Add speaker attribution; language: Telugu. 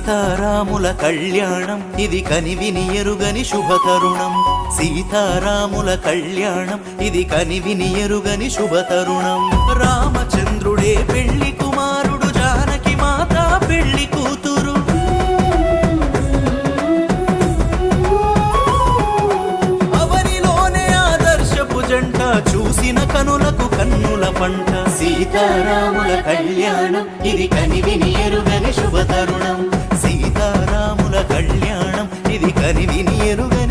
Speaker 1: సీతారాముల కళ్యాణం ఇది కనివిని ఎరుగని శుభతరుణం. సీతారాముల కళ్యాణం ఇది కనివిని ఎరుగని శుభతరుణం. రామచంద్రుడే పెళ్లి కుమారుడు, జానకి మాత పెళ్లి కూతురు. అవనిలోనే ఆదర్శపు జంట, చూసిన కనులకు కన్నుల పంట. సీతారాముల కళ్యాణం ఇది కనివిని ఎరుగని శుభతరుణం. సీతారాముల కళ్యాణం ఇది కనివిని ఎరుగని